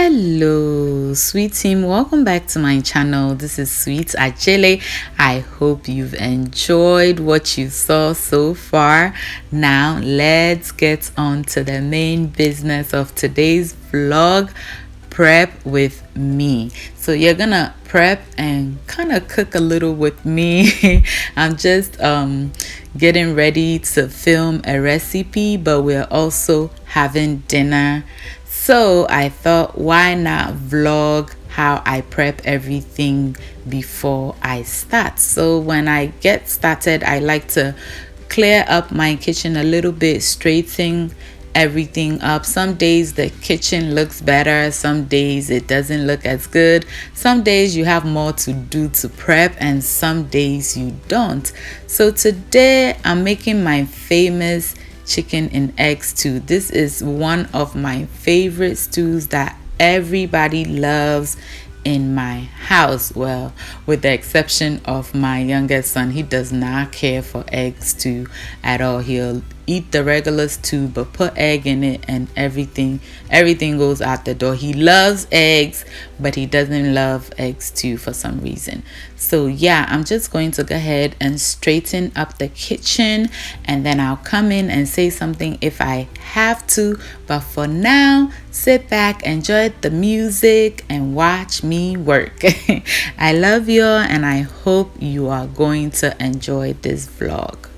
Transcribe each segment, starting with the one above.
Hello, sweet team. Welcome back to my channel. This is Sweet Adjeley. I hope you've enjoyed what you saw so far. Now, let's get on to the main business of today's vlog. Prep with me. So you're gonna prep and kind of cook a little with me. I'm just getting ready to film a recipe, but we're also having dinner. So I thought, why not vlog how I prep everything before I start? So when I get started, I like to clear up my kitchen a little bit, straighten everything up. Some days the kitchen looks better, some days it doesn't look as good, some days you have more to do to prep, and some days you don't. So today I'm making my famous chicken and egg stew. This is one of my favorite stews that everybody loves in my house. Well, with the exception of my youngest son, he does not care for egg stew at all. He'll eat the regular stew but put egg in it and everything goes out the door. He loves eggs, but he doesn't love egg stew for some reason. So yeah, I'm just going to go ahead and straighten up the kitchen, and then I'll come in and say something if I have to. But for now, sit back, enjoy the music, and watch me work. I love you all, and I hope you are going to enjoy this vlog.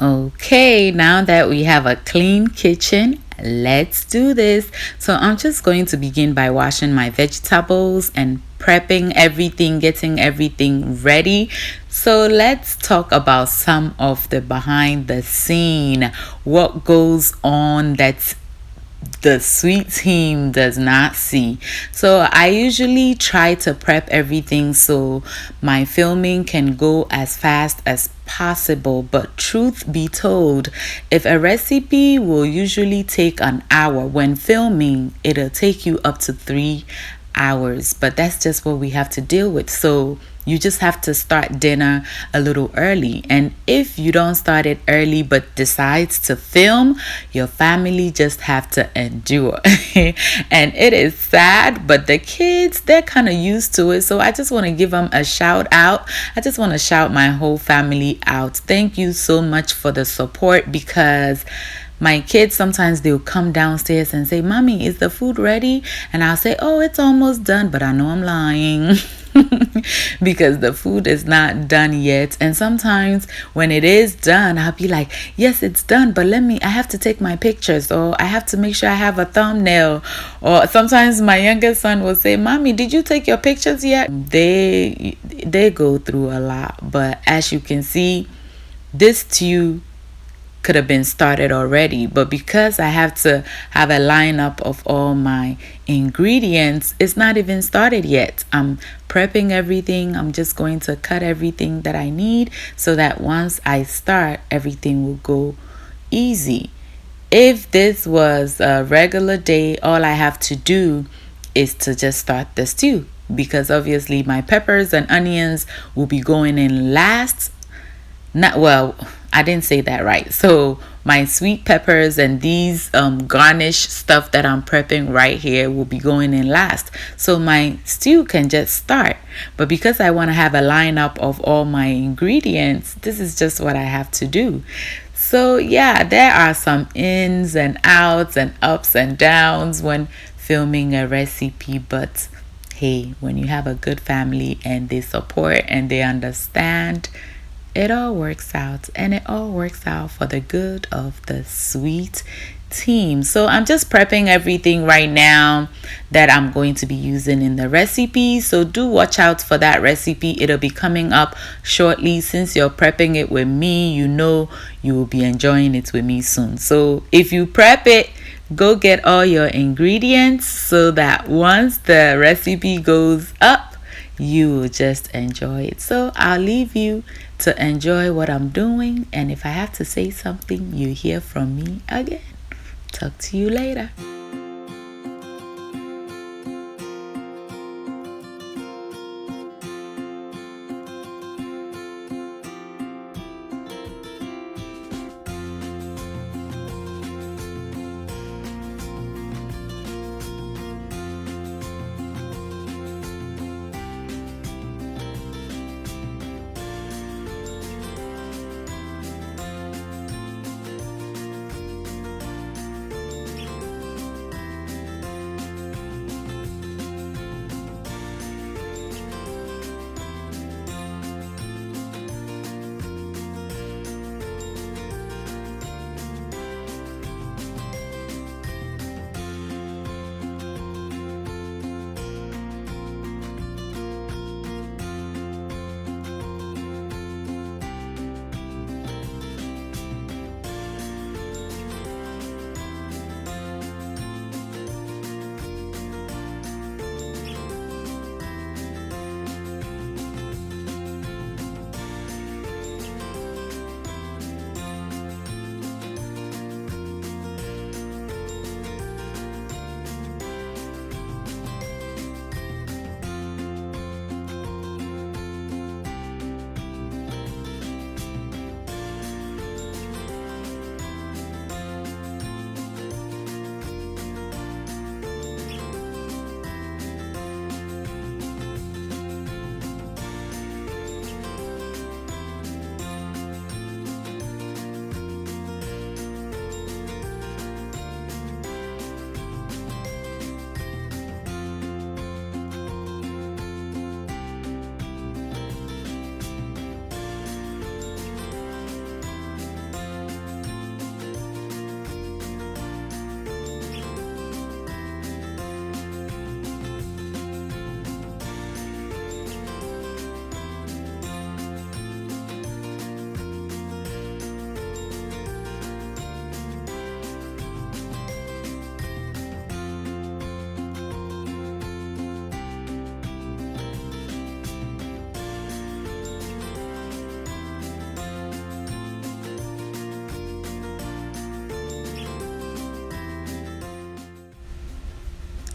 Okay, now that we have a clean kitchen, let's do this. So I'm just going to begin by washing my vegetables and prepping everything, getting everything ready. So let's talk about some of the behind the scene, what goes on that's the sweet team does not see. So I usually try to prep everything so my filming can go as fast as possible. But truth be told, if a recipe will usually take an hour, when filming it'll take you up to 3 hours. But that's just what we have to deal with. So you just have to start dinner a little early. And if you don't start it early but decides to film, your family just have to endure. And it is sad, but the kids, they're kind of used to it. So I just want to give them a shout out. I just want to shout my whole family out. Thank you so much for the support, because my kids, sometimes they'll come downstairs and say, "Mommy, is the food ready?" And I'll say, "Oh, it's almost done," but I know I'm lying. Because the food is not done yet. And sometimes when it is done, I'll be like, "Yes, it's done, but I have to take my pictures, or I have to make sure I have a thumbnail." Or sometimes my youngest son will say, "Mommy, did you take your pictures yet?" They go through a lot, but as you can see, this stew could have been started already, but because I have to have a lineup of all my ingredients, it's not even started yet. I'm prepping everything. I'm just going to cut everything that I need so that once I start, everything will go easy. If this was a regular day, all I have to do is to just start the stew, because obviously my peppers and onions will be going in last. Not well, I didn't say that right. So my sweet peppers and these garnish stuff that I'm prepping right here will be going in last, so my stew can just start. But because I want to have a lineup of all my ingredients, this is just what I have to do. So yeah, there are some ins and outs and ups and downs when filming a recipe, but hey, when you have a good family and they support and they understand, it all works out, and it all works out for the good of the sweet team. So I'm just prepping everything right now that I'm going to be using in the recipe. So do watch out for that recipe. It'll be coming up shortly. Since you're prepping it with me, you know you will be enjoying it with me soon. So if you prep it, go get all your ingredients so that once the recipe goes up, you will just enjoy it. So I'll leave you to enjoy what I'm doing, and if I have to say something, you hear from me again. Talk to you later.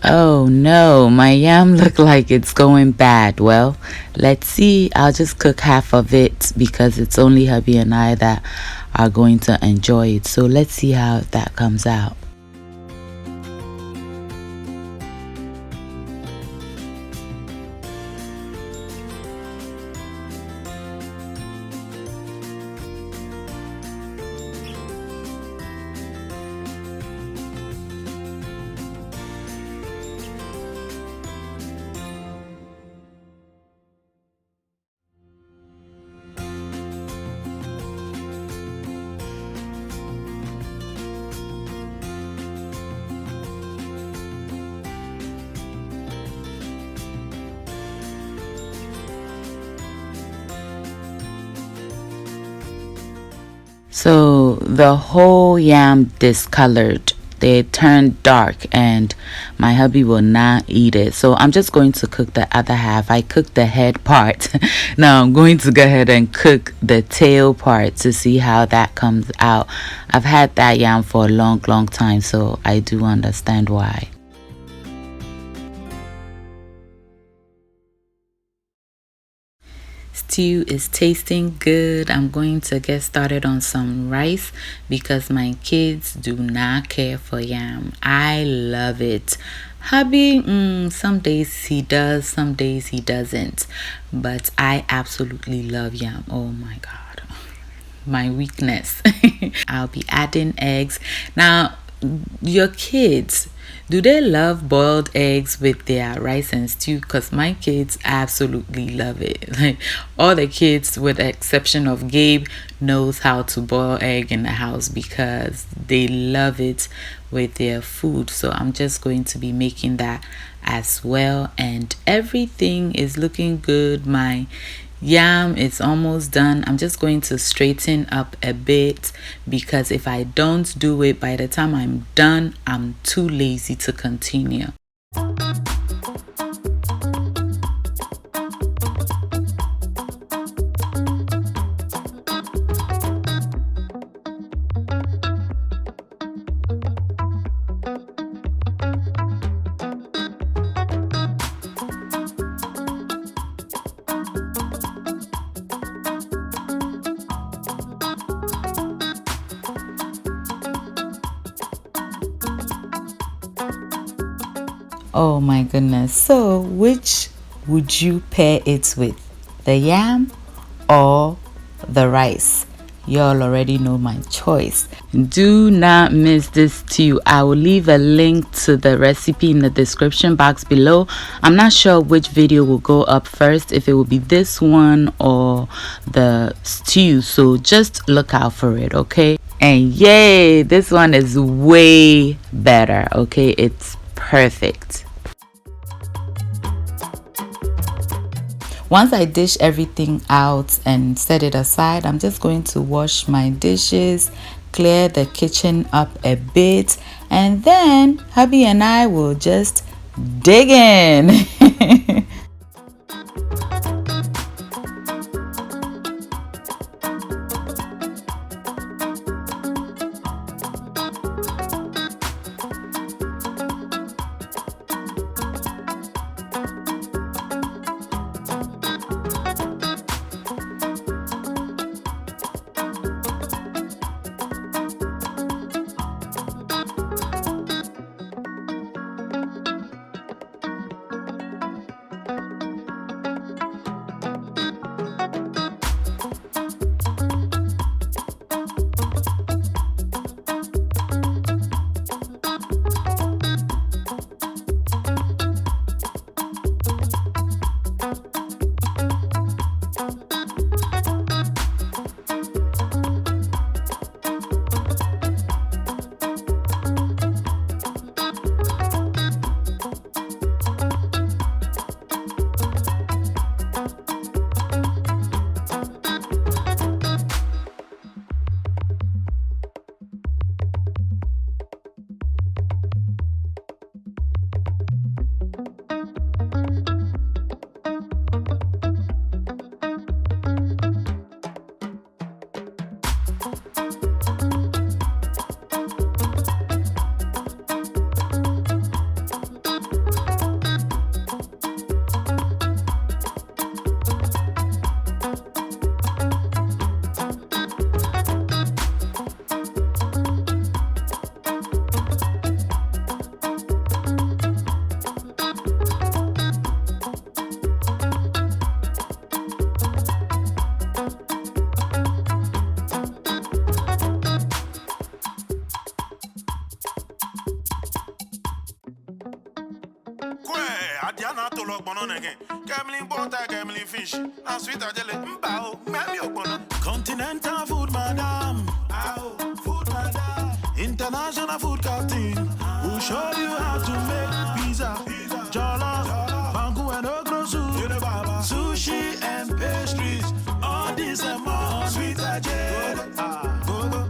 Oh no, my yam look like it's going bad. Well, let's see. I'll just cook half of it because it's only hubby and I that are going to enjoy it. So let's see how that comes out. So the whole yam discolored. They turned dark and my hubby will not eat it. So I'm just going to cook the other half. I cooked the head part. Now I'm going to go ahead and cook the tail part to see how that comes out. I've had that yam for a long time, so I do understand why. Stew is tasting good. I'm going to get started on some rice because my kids do not care for yam. I love it. Hubby, some days he does, some days he doesn't. But I absolutely love yam. Oh my God. My weakness. I'll be adding eggs. Now, your kids, do they love boiled eggs with their rice and stew? Because my kids absolutely love it. Like all the kids, with the exception of Gabe, knows how to boil egg in the house because they love it with their food. So I'm just going to be making that as well, and everything is looking good. My yam is almost done. I'm just going to straighten up a bit because if I don't do it by the time I'm done, I'm too lazy to continue. Oh my goodness. So, which would you pair it with? The yam or the rice? Y'all already know my choice. Do not miss this stew. I will leave a link to the recipe in the description box below. I'm not sure which video will go up first, if it will be this one or the stew. So just look out for it, okay? And yay, this one is way better, okay? It's perfect. Once I dish everything out and set it aside, I'm just going to wash my dishes, clear the kitchen up a bit, and then hubby and I will just dig in. fish. And sweet Adjeley, continental food, madam. Food, madam. International food captain. We'll show you how to make pizza, jollof, bangu and okra soup, sushi and pastries. All this and more. Sweet Adjeley. Go, go,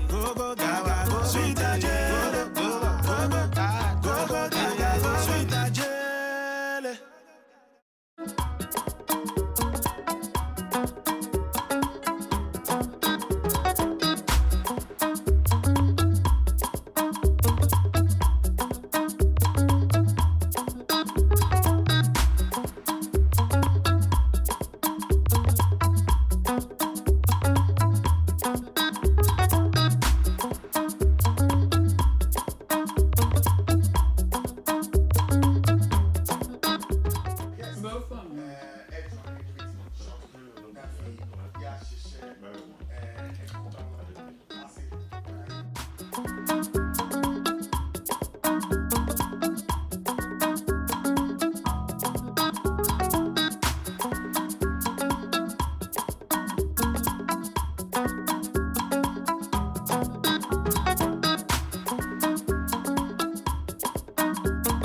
go, go, gaga, go. Sweet Adjeley. Go, go, go, gaga, go, gaga, go. Sweet Adjeley.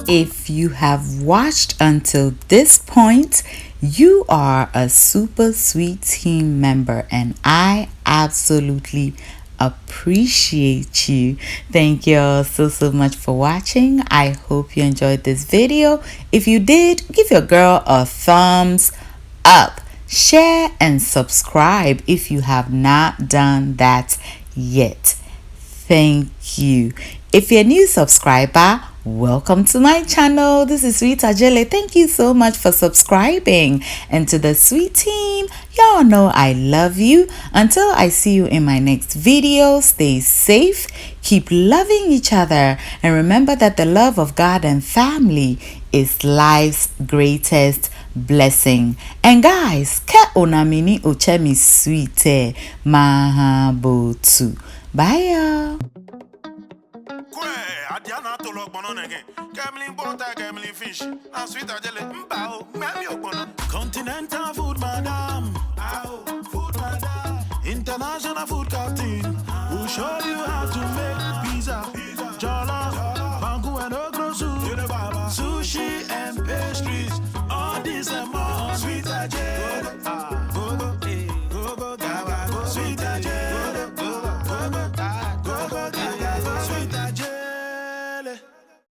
If you have watched until this point, you are a super sweet team member, and I absolutely appreciate you. Thank you all so much for watching. I hope you enjoyed this video. If you did, give your girl a thumbs up, share and subscribe if you have not done that yet. Thank you. If you're a new subscriber, welcome to my channel. This is Sweet Adjeley. Thank you so much for subscribing. And to the sweet team, y'all know I love you. Until I see you in my next video, stay safe, keep loving each other, and remember that the love of God and family is life's greatest blessing. And guys, ke onamini ochemi sweet mahabotu. Bye y'all. Adiana to lock bonon again. Gambling butter, gambling fish. And sweet Adjeley, continental food, madam. Food, madam. International food captain. We'll show you